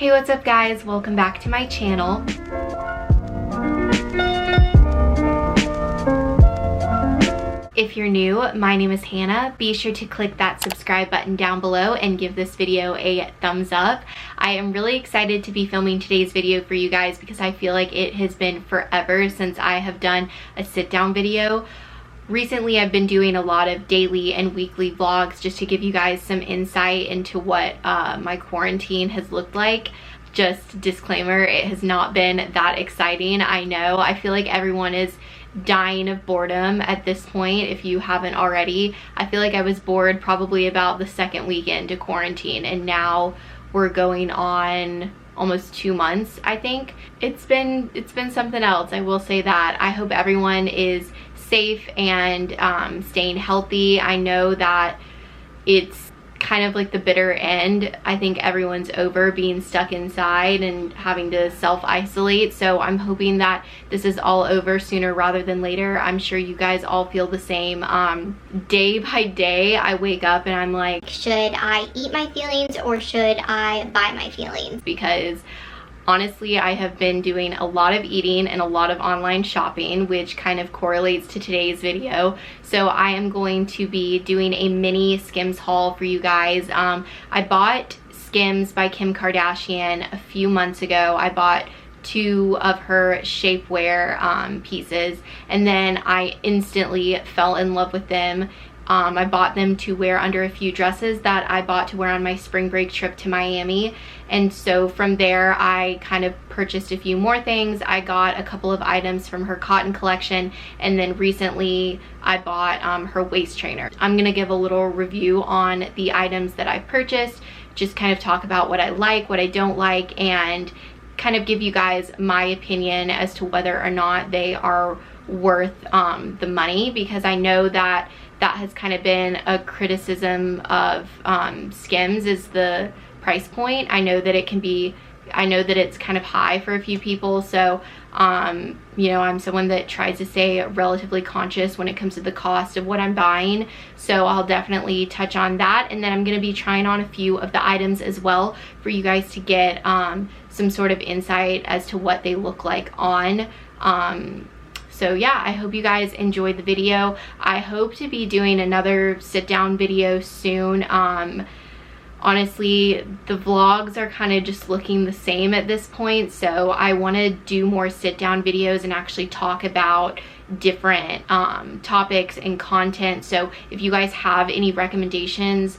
Hey, what's up guys? Welcome back to my channel. If you're new, my name is Hannah. Be sure to click that subscribe button down below and give this video a thumbs up. I am really excited to be filming today's video for you guys because I feel like it has been forever since I have done a sit down video. Recently, I've been doing a lot of daily and weekly vlogs just to give you guys some insight into what my quarantine has looked like. Just disclaimer, it has not been that exciting. I know, I feel like everyone is dying of boredom at this point if you haven't already. I feel like I was bored probably about the second weekend to quarantine, and now we're going on almost 2 months. I think it's been something else, I will say that. I hope everyone is safe and staying healthy. I know that it's kind of like the bitter end. I think everyone's over being stuck inside and having to self-isolate, so I'm hoping that this is all over sooner rather than later. I'm sure you guys all feel the same. Day by day I wake up and I'm like, should I eat my feelings or should I buy my feelings? Because honestly, I have been doing a lot of eating and a lot of online shopping, which kind of correlates to today's video. So I am going to be doing a mini Skims haul for you guys. I bought Skims by Kim Kardashian a few months ago. I bought 2 of her shapewear pieces, and then I instantly fell in love with them. I bought them to wear under a few dresses that I bought to wear on my spring break trip to Miami. And so from there, I kind of purchased a few more things. I got a couple of items from her cotton collection, and then recently I bought her waist trainer. I'm gonna give a little review on the items that I purchased, just kind of talk about what I like, what I don't like, and kind of give you guys my opinion as to whether or not they are worth the money, because I know that has kind of been a criticism of Skims, is the price point. I know that it's kind of high for a few people, so you know, I'm someone that tries to stay relatively conscious when it comes to the cost of what I'm buying, so I'll definitely touch on that. And then I'm going to be trying on a few of the items as well for you guys to get some sort of insight as to what they look like on. So yeah, I hope you guys enjoyed the video. I hope to be doing another sit down video soon. Honestly, the vlogs are kind of just looking the same at this point, so I want to do more sit down videos and actually talk about different topics and content. So if you guys have any recommendations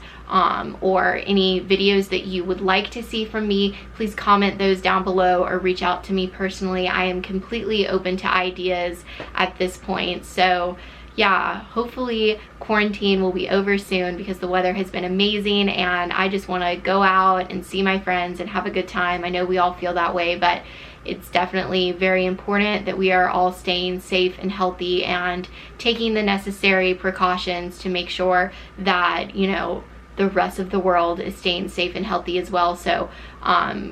or any videos that you would like to see from me, please comment those down below or reach out to me personally. I am completely open to ideas at this point. So yeah, hopefully quarantine will be over soon because the weather has been amazing and I just want to go out and see my friends and have a good time. I know we all feel that way, but it's definitely very important that we are all staying safe and healthy and taking the necessary precautions to make sure that, you know, the rest of the world is staying safe and healthy as well. So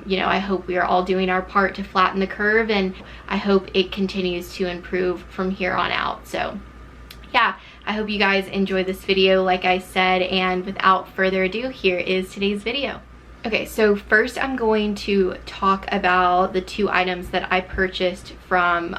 you know, I hope we are all doing our part to flatten the curve, and I hope it continues to improve from here on out. So yeah, I hope you guys enjoy this video like I said, and without further ado, here is today's video. Okay, so first I'm going to talk about the 2 items that I purchased from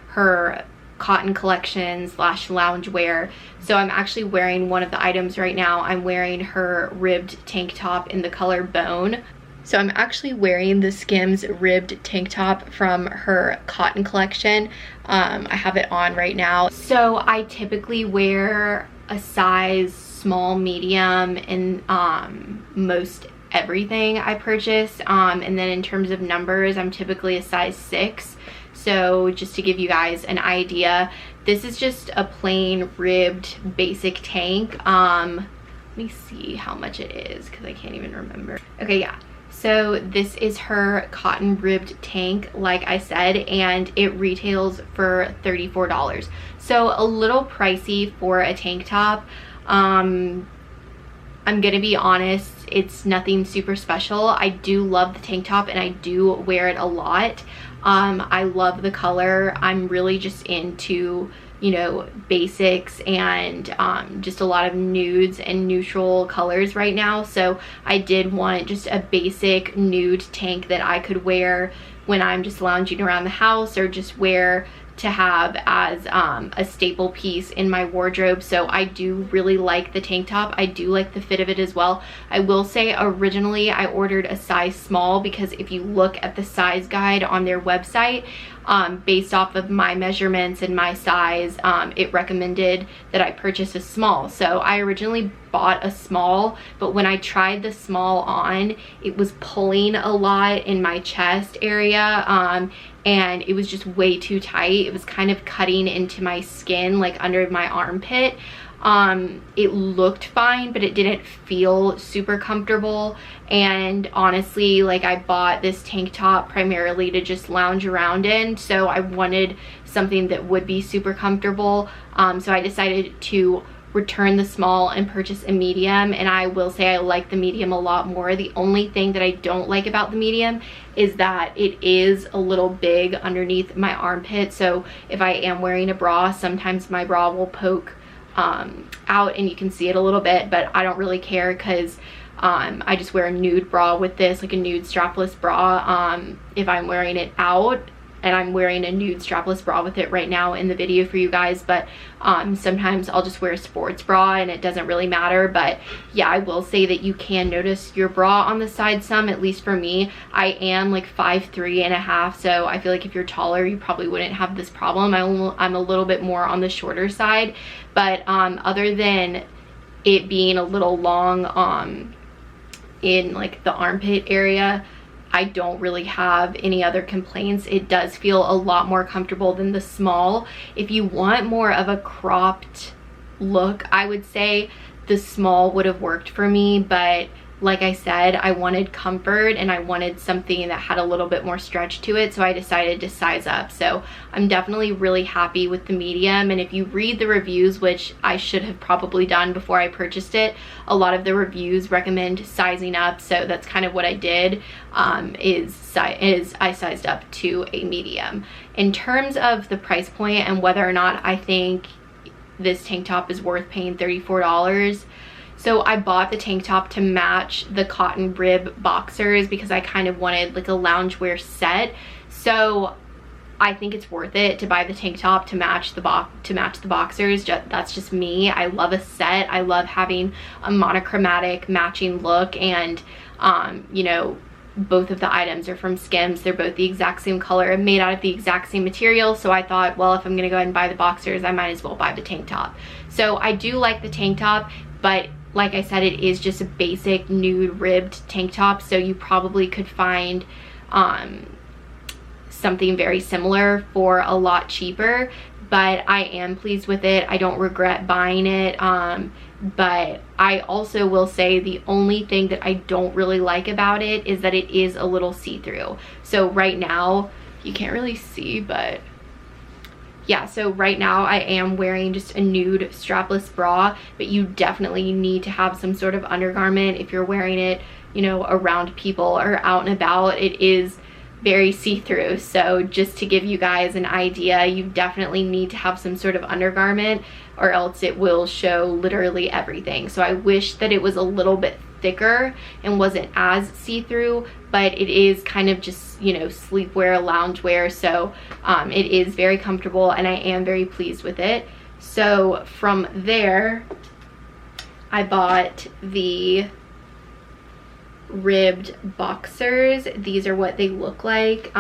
her cotton collection / loungewear. So I'm actually wearing one of the items right now. I'm wearing her ribbed tank top in the color Bone. So I'm actually wearing the Skims ribbed tank top from her cotton collection. I have it on right now. So I typically wear a size small, medium in most everything I purchase. And then in terms of numbers, I'm typically a size 6. So just to give you guys an idea, this is just a plain ribbed basic tank. Let me see how much it is because I can't even remember. Okay, yeah. So this is her cotton ribbed tank, like I said, and it retails for $34. So a little pricey for a tank top. I'm gonna be honest, it's nothing super special. I do love the tank top and I do wear it a lot. I love the color. I'm really just into you know, basics and just a lot of nudes and neutral colors right now. So I did want just a basic nude tank that I could wear when I'm just lounging around the house, or just wear to have as a staple piece in my wardrobe. So I do really like the tank top. I do like the fit of it as well. I will say originally I ordered a size small, because if you look at the size guide on their website, based off of my measurements and my size, it recommended that I purchase a small. So I originally bought a small, but when I tried the small on, it was pulling a lot in my chest area, and it was just way too tight. It was kind of cutting into my skin, like under my armpit. It looked fine, but it didn't feel super comfortable. And honestly, like, I bought this tank top primarily to just lounge around in, so I wanted something that would be super comfortable. So I decided to return the small and purchase a medium, and I will say I like the medium a lot more. The only thing that I don't like about the medium is that it is a little big underneath my armpit. So if I am wearing a bra, sometimes my bra will poke out and you can see it a little bit, but I don't really care, because I just wear a nude bra with this, like a nude strapless bra, if I'm wearing it out. And I'm wearing a nude strapless bra with it right now in the video for you guys, but sometimes I'll just wear a sports bra and it doesn't really matter. But yeah, I will say that you can notice your bra on the side some, at least for me. I am like 5'3.5", so I feel like if you're taller, you probably wouldn't have this problem. I'm a little bit more on the shorter side, but other than it being a little long in like the armpit area, I don't really have any other complaints. It does feel a lot more comfortable than the small. If you want more of a cropped look, I would say the small would have worked for me, but like I said, I wanted comfort and I wanted something that had a little bit more stretch to it, so I decided to size up. So I'm definitely really happy with the medium, and if you read the reviews, which I should have probably done before I purchased it, a lot of the reviews recommend sizing up, so that's kind of what I did, is I sized up to a medium. In terms of the price point and whether or not I think this tank top is worth paying $34, so I bought the tank top to match the cotton rib boxers, because I kind of wanted like a loungewear set. So I think it's worth it to buy the tank top to match the boxers. That's just me. I love a set. I love having a monochromatic matching look, and you know, both of the items are from Skims. They're both the exact same color and made out of the exact same material. So I thought, well, if I'm gonna go ahead and buy the boxers, I might as well buy the tank top. So I do like the tank top, but like I said, it is just a basic nude ribbed tank top, so you probably could find something very similar for a lot cheaper. But I am pleased with it. I don't regret buying it. But I also will say the only thing that I don't really like about it is that it is a little see-through. So right now, you can't really see, but yeah, so right now I am wearing just a nude strapless bra, but you definitely need to have some sort of undergarment if you're wearing it, you know, around people or out and about. It is very see-through, so just to give you guys an idea, you definitely need to have some sort of undergarment, or else it will show literally everything. So I wish that it was a little bit thicker and wasn't as see-through, but it is kind of just, you know, sleepwear, loungewear, so it is very comfortable and I am very pleased with it. So from there, I bought the ribbed boxers. These are what they look like.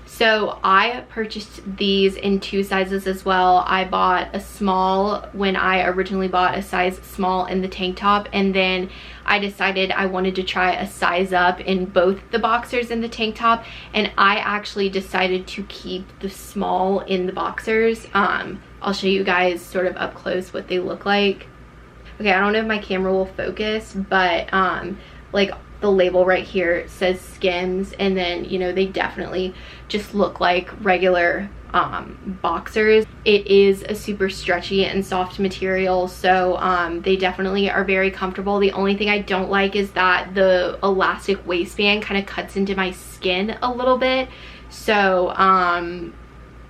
So I purchased these in 2 sizes as well. I bought a small when I originally bought a size small in the tank top, and then I decided I wanted to try a size up in both the boxers and the tank top, and I actually decided to keep the small in the boxers. I'll show you guys sort of up close what they look like. Okay, I don't know if my camera will focus, but like the label right here says Skims, and then, you know, they definitely just look like regular boxers. It is a super stretchy and soft material, so they definitely are very comfortable. The only thing I don't like is that the elastic waistband kind of cuts into my skin a little bit, so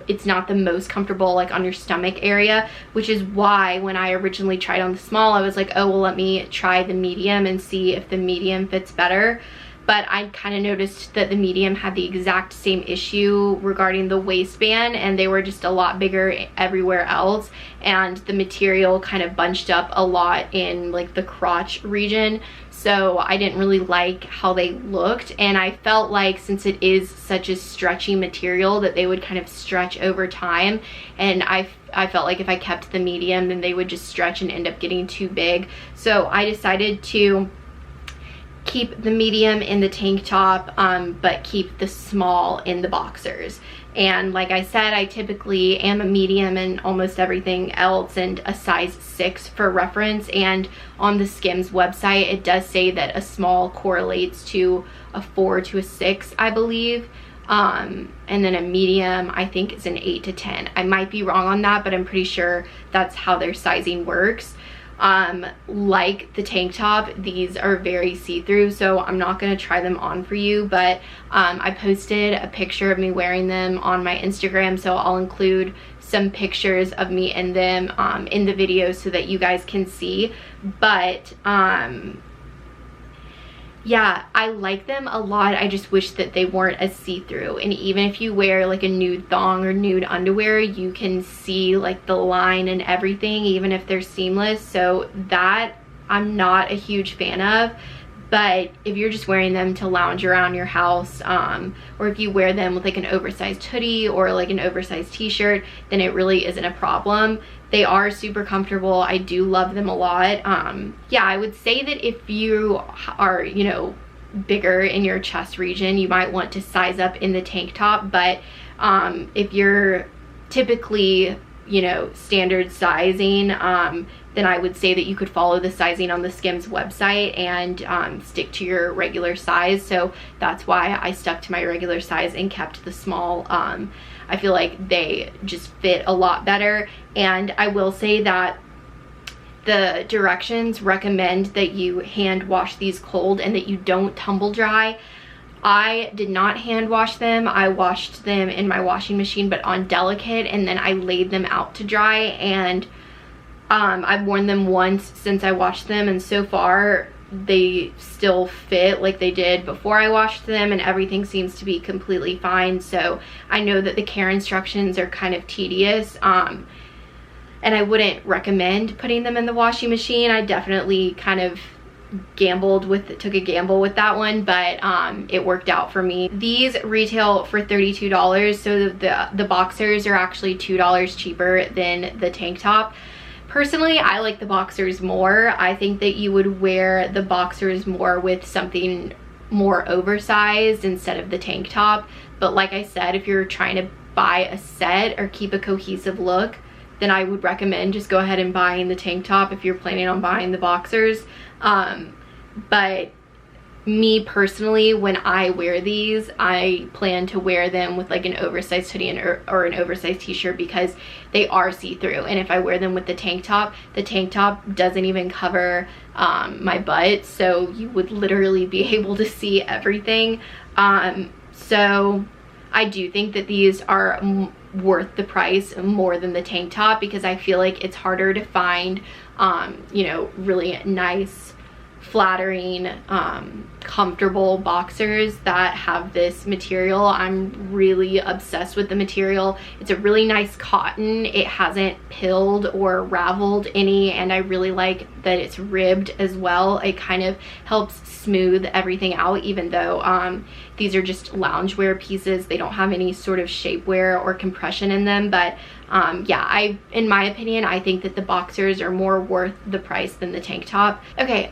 it's not the most comfortable like on your stomach area, which is why when I originally tried on the small, I was like, oh well, let me try the medium and see if the medium fits better. But I kind of noticed that the medium had the exact same issue regarding the waistband, and they were just a lot bigger everywhere else, and the material kind of bunched up a lot in like the crotch region. So I didn't really like how they looked, and I felt like since it is such a stretchy material that they would kind of stretch over time, and I felt like if I kept the medium then they would just stretch and end up getting too big. So I decided to keep the medium in the tank top, but keep the small in the boxers. And like I said, I typically am a medium in almost everything else and a size 6 for reference. And on the Skims website, it does say that a small correlates to a 4 to a 6, I believe. And then a medium, I think, is an 8 to 10. I might be wrong on that, but I'm pretty sure that's how their sizing works. Like the tank top, these are very see-through, so I'm not going to try them on for you, but I posted a picture of me wearing them on my Instagram, so I'll include some pictures of me in them in the video so that you guys can see. But yeah, I like them a lot. I just wish that they weren't as see-through, and even if you wear like a nude thong or nude underwear, you can see like the line and everything, even if they're seamless. So that I'm not a huge fan of. But if you're just wearing them to lounge around your house, or if you wear them with like an oversized hoodie or like an oversized t-shirt, then it really isn't a problem. They are super comfortable. I do love them a lot. Yeah, I would say that if you are, you know, bigger in your chest region, you might want to size up in the tank top. But if you're typically, you know, standard sizing, then I would say that you could follow the sizing on the Skims website and stick to your regular size. So that's why I stuck to my regular size and kept the small. I feel like they just fit a lot better. And I will say that the directions recommend that you hand wash these cold and that you don't tumble dry. I did not hand wash them. I washed them in my washing machine, but on delicate, and then I laid them out to dry. And I've worn them once since I washed them, and so far they still fit like they did before I washed them, and everything seems to be completely fine. So I know that the care instructions are kind of tedious, and I wouldn't recommend putting them in the washing machine. I definitely kind of took a gamble with that one, but it worked out for me. These retail for $32, so the boxers are actually $2 cheaper than the tank top. Personally, I like the boxers more. I think that you would wear the boxers more with something more oversized instead of the tank top. But like I said, if you're trying to buy a set or keep a cohesive look, then I would recommend just go ahead and buying the tank top if you're planning on buying the boxers. But me personally, when I wear these, I plan to wear them with like an oversized hoodie or an oversized t-shirt because they are see-through. And if I wear them with the tank top doesn't even cover my butt, so you would literally be able to see everything. So I do think that these are worth the price more than the tank top, because I feel like it's harder to find you know, really nice, flattering, comfortable boxers that have this material. I'm really obsessed with the material. It's a really nice cotton. It hasn't pilled or raveled any, and I really like that it's ribbed as well. It kind of helps smooth everything out, even though these are just loungewear pieces. They don't have any sort of shapewear or compression in them, but yeah, in my opinion, I think that the boxers are more worth the price than the tank top. Okay,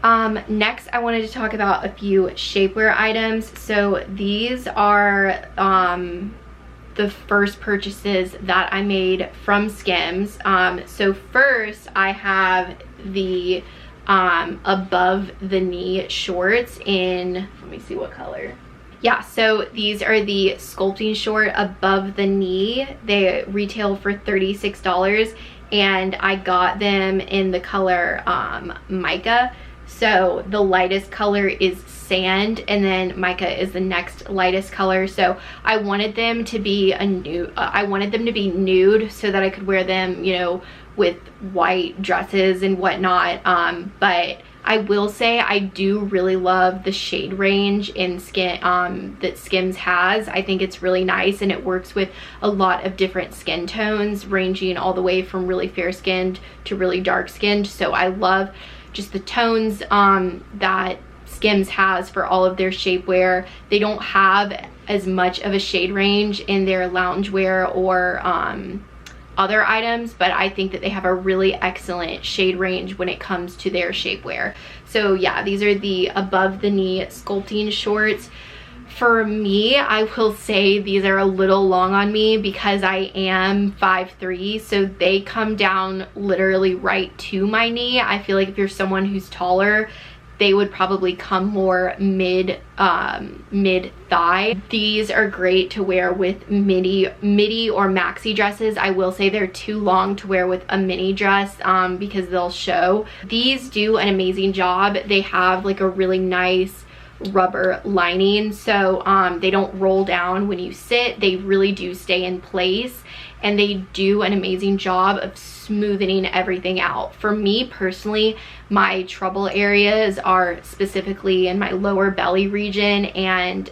next I wanted to talk about a few shapewear items. So these are the first purchases that I made from Skims. So first I have the above the knee shorts in, let me see what color. Yeah, so these are the Sculpting short above the knee. They retail for $36, and I got them in the color mica. So the lightest color is sand, and then mica is the next lightest color. So I wanted them to be a nude. I wanted them to be nude so that I could wear them, you know, with white dresses and whatnot. But I will say I do really love the shade range in skin that Skims has. I think it's really nice, and it works with a lot of different skin tones, ranging all the way from really fair skinned to really dark skinned. So I love just the tones that Skims has for all of their shapewear. They don't have as much of a shade range in their loungewear or other items, but I think that they have a really excellent shade range when it comes to their shapewear. So yeah, these are the above the knee sculpting shorts. For me, I will say these are a little long on me because I am 5'3", so they come down literally right to my knee. I feel like if you're someone who's taller, they would probably come more mid thigh. These are great to wear with midi or maxi dresses. I will say they're too long to wear with a mini dress because they'll show. These do an amazing job. They have like a really nice rubber lining, so they don't roll down when you sit. They really do stay in place, and they do an amazing job of smoothing everything out. For me personally, my trouble areas are specifically in my lower belly region and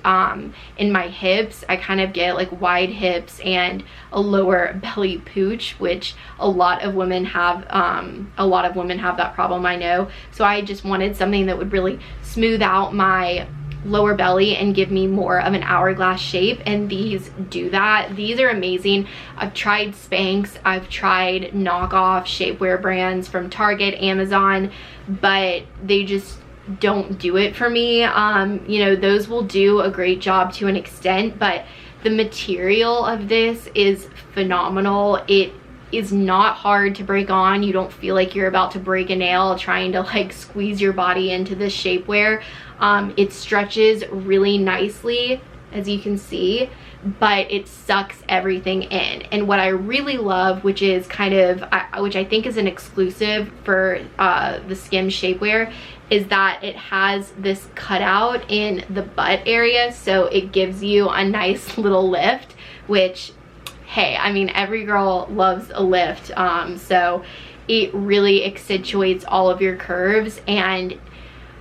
in my hips. I kind of get like wide hips and a lower belly pooch, which a lot of women have that problem, I know. So I just wanted something that would really smooth out my lower belly and give me more of an hourglass shape, and these do that. These are amazing. I've tried Spanx, I've tried knockoff shapewear brands from Target, Amazon, but they just don't do it for me. You know, those will do a great job to an extent, but the material of this is phenomenal. It is not hard to break on. You don't feel like you're about to break a nail trying to like squeeze your body into this shapewear. It stretches really nicely, as you can see, but it sucks everything in. And what I really love, which is kind of, which I think is an exclusive for the Skims shapewear, is that it has this cutout in the butt area, so it gives you a nice little lift, which, hey, I mean, every girl loves a lift, so it really accentuates all of your curves. And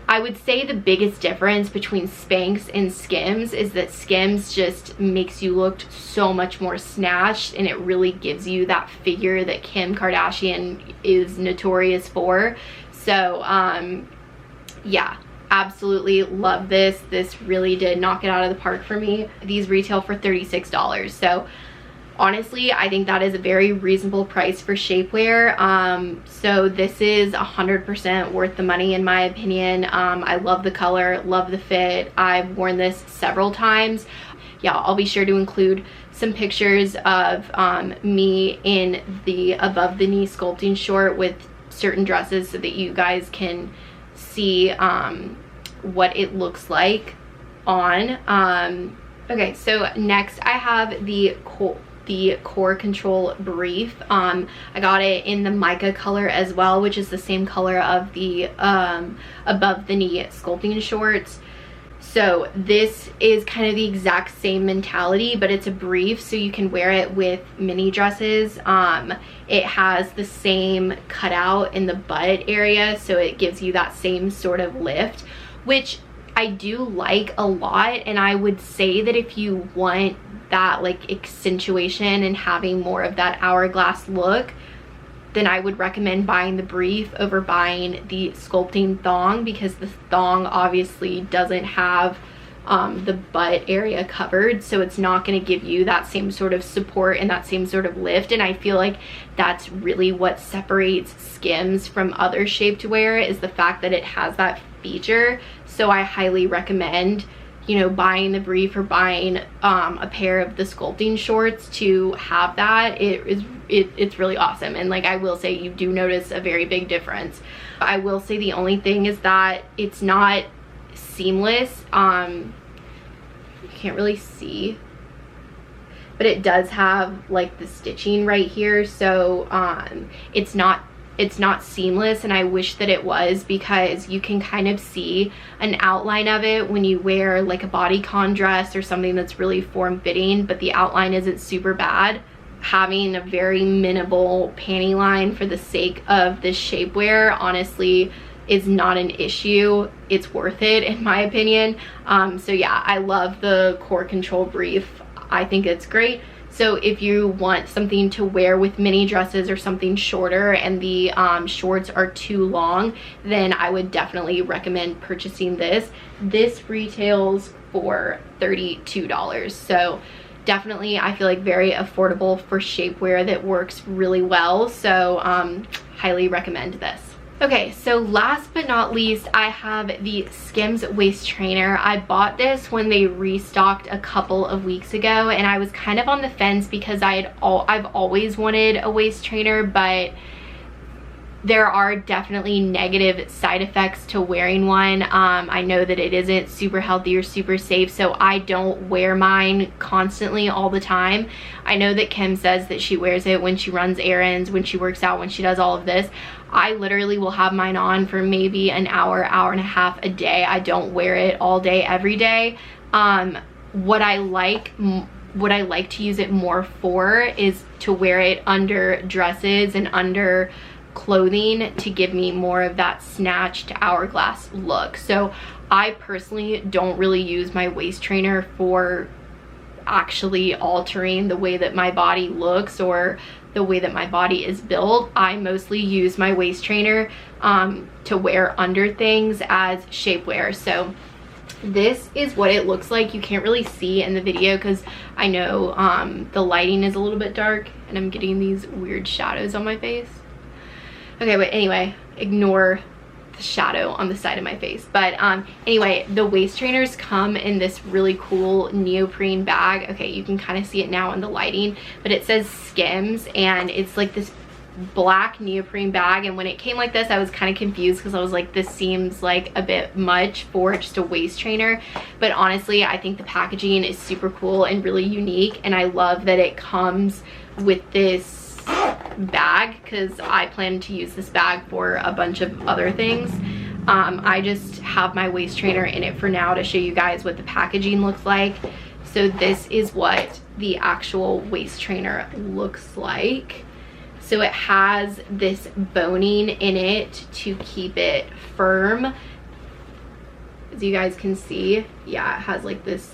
I would say the biggest difference between Spanx and Skims is that Skims just makes you look so much more snatched, and it really gives you that figure that Kim Kardashian is notorious for. So yeah, absolutely love this. This really did knock it out of the park for me. These retail for $36, so honestly, I think that is a very reasonable price for shapewear. So this is 100% worth the money in my opinion. I love the color, love the fit. I've worn this several times. Yeah, I'll be sure to include some pictures of me in the above the knee sculpting short with certain dresses so that you guys can see what it looks like on. Okay, so next I have the Core Control Brief. I got it in the mica color as well, which is the same color of the above the knee sculpting shorts. So this is kind of the exact same mentality, but it's a brief, so you can wear it with mini dresses. It has the same cutout in the butt area, so it gives you that same sort of lift, which I do like a lot. And I would say that if you want that like accentuation and having more of that hourglass look, then I would recommend buying the brief over buying the sculpting thong, because the thong obviously doesn't have the butt area covered, so it's not going to give you that same sort of support and that same sort of lift. And I feel like that's really what separates Skims from other shapewear, is the fact that it has that feature. So I highly recommend, you know, buying the brief or buying a pair of the sculpting shorts to have that. It's really awesome. And like I will say, you do notice a very big difference. I will say the only thing is that it's not seamless. You can't really see, but it does have like the stitching right here, so it's not it's not seamless, and I wish that it was, because you can kind of see an outline of it when you wear like a bodycon dress or something that's really form-fitting, but the outline isn't super bad. Having a very minimal panty line for the sake of this shapewear honestly is not an issue. It's worth it in my opinion. So yeah, I love the core control brief. I think it's great. So if you want something to wear with mini dresses or something shorter and the shorts are too long, then I would definitely recommend purchasing this. This retails for $32. So definitely, I feel like very affordable for shapewear that works really well. So highly recommend this. Okay, so last but not least, I have the SKIMS waist trainer. I bought this when they restocked a couple of weeks ago, and I was kind of on the fence because I've always wanted a waist trainer, but there are definitely negative side effects to wearing one. I know that it isn't super healthy or super safe, so I don't wear mine constantly all the time. I know that Kim says that she wears it when she runs errands, when she works out, when she does all of this. I literally will have mine on for maybe an hour, hour and a half a day. I don't wear it all day, every day. What I like to use it more for is to wear it under dresses and under clothing to give me more of that snatched hourglass look. So I personally don't really use my waist trainer for actually altering the way that my body looks or the way that my body is built. I mostly use my waist trainer to wear under things as shapewear. So this is what it looks like. You can't really see in the video because I know the lighting is a little bit dark and I'm getting these weird shadows on my face. Okay, but anyway, ignore the shadow on the side of my face. But anyway, the waist trainers come in this really cool neoprene bag. Okay, you can kind of see it now in the lighting, but it says SKIMS, and it's like this black neoprene bag. And when it came like this, I was kind of confused because I was like, this seems like a bit much for just a waist trainer. But honestly, I think the packaging is super cool and really unique, and I love that it comes with this bag because I plan to use this bag for a bunch of other things. I just have my waist trainer in it for now to show you guys what the packaging looks like. So this is what the actual waist trainer looks like. So it has this boning in it to keep it firm. As you guys can see, yeah, it has like this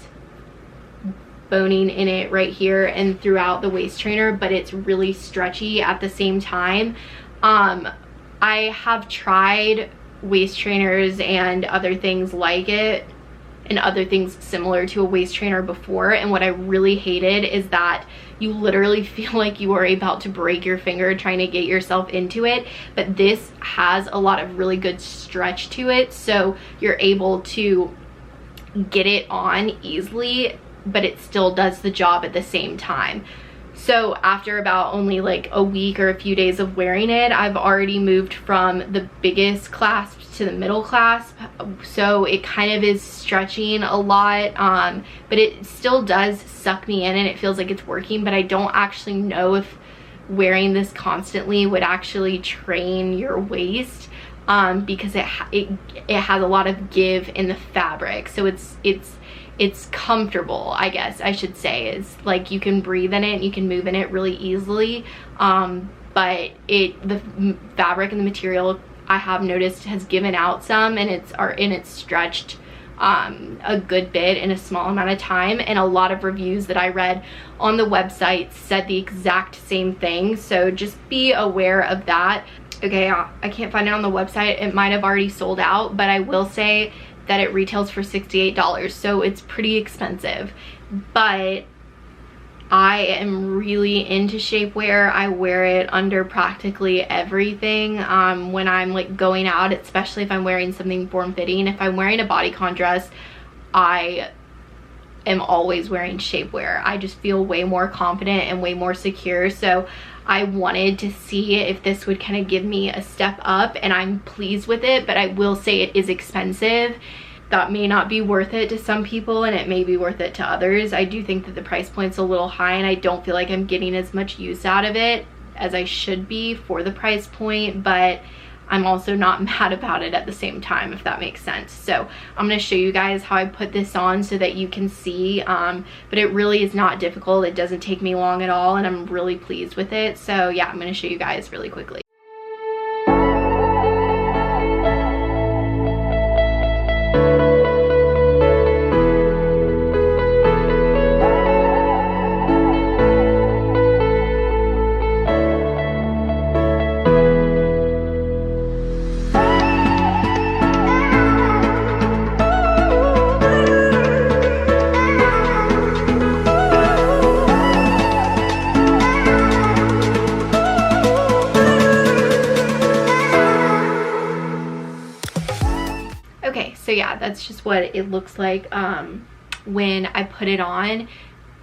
boning in it right here and throughout the waist trainer, but it's really stretchy at the same time. I have tried waist trainers and other things like it and other things similar to a waist trainer before, and what I really hated is that you literally feel like you are about to break your finger trying to get yourself into it. But this has a lot of really good stretch to it, so you're able to get it on easily, but it still does the job at the same time. So after about only like a week or a few days of wearing it, I've already moved from the biggest clasp to the middle clasp. So it kind of is stretching a lot, but it still does suck me in and it feels like it's working, but I don't actually know if wearing this constantly would actually train your waist, because it has a lot of give in the fabric. So it's comfortable, I guess I should say. It's like you can breathe in it and you can move in it really easily, but the fabric and the material, I have noticed, has given out some, and it's stretched a good bit in a small amount of time. And a lot of reviews that I read on the website said the exact same thing, so just be aware of that. Okay, I can't find it on the website. It might have already sold out, but I will say that it retails for $68, so it's pretty expensive. But I am really into shapewear. I wear it under practically everything when I'm like going out, especially if I'm wearing something form-fitting. If I'm wearing a bodycon dress, I am always wearing shapewear. I just feel way more confident and way more secure. So I wanted to see if this would kind of give me a step up, and I'm pleased with it, but I will say it is expensive. That may not be worth it to some people, and it may be worth it to others. I do think that the price point's a little high, and I don't feel like I'm getting as much use out of it as I should be for the price point, but I'm also not mad about it at the same time, if that makes sense. So I'm going to show you guys how I put this on so that you can see, but it really is not difficult. It doesn't take me long at all, and I'm really pleased with it. So yeah, I'm going to show you guys really quickly. Okay, so yeah, that's just what it looks like when I put it on.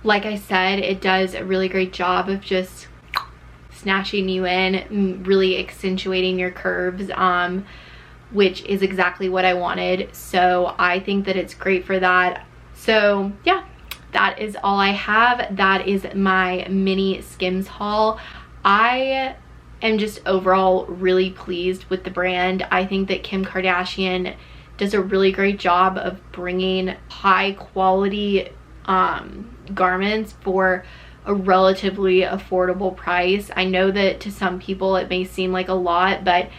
Like I said, it does a really great job of just snatching you in, really accentuating your curves, which is exactly what I wanted. So I think that it's great for that. So yeah, that is all I have. That is my mini Skims haul. I am just overall really pleased with the brand. I think that Kim Kardashian does a really great job of bringing high quality garments for a relatively affordable price. I know that to some people it may seem like a lot, but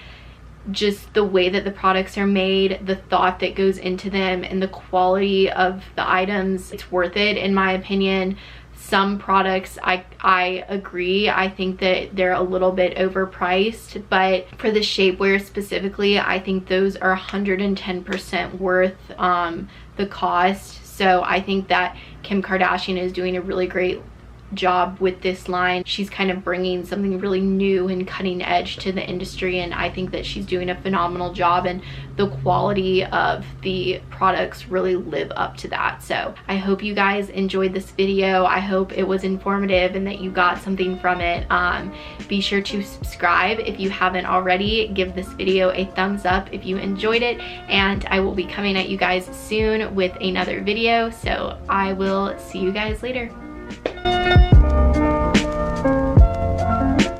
just the way that the products are made, the thought that goes into them, and the quality of the items, it's worth it in my opinion. Some products, I agree, I think that they're a little bit overpriced, but for the shapewear specifically, I think those are 110% worth the cost. So I think that Kim Kardashian is doing a really great job with this line. She's kind of bringing something really new and cutting edge to the industry, and I think that she's doing a phenomenal job, and the quality of the products really live up to that. So I hope you guys enjoyed this video. I hope it was informative and that you got something from it. Be sure to subscribe if you haven't already. Give this video a thumbs up if you enjoyed it, and I will be coming at you guys soon with another video. So I will see you guys later.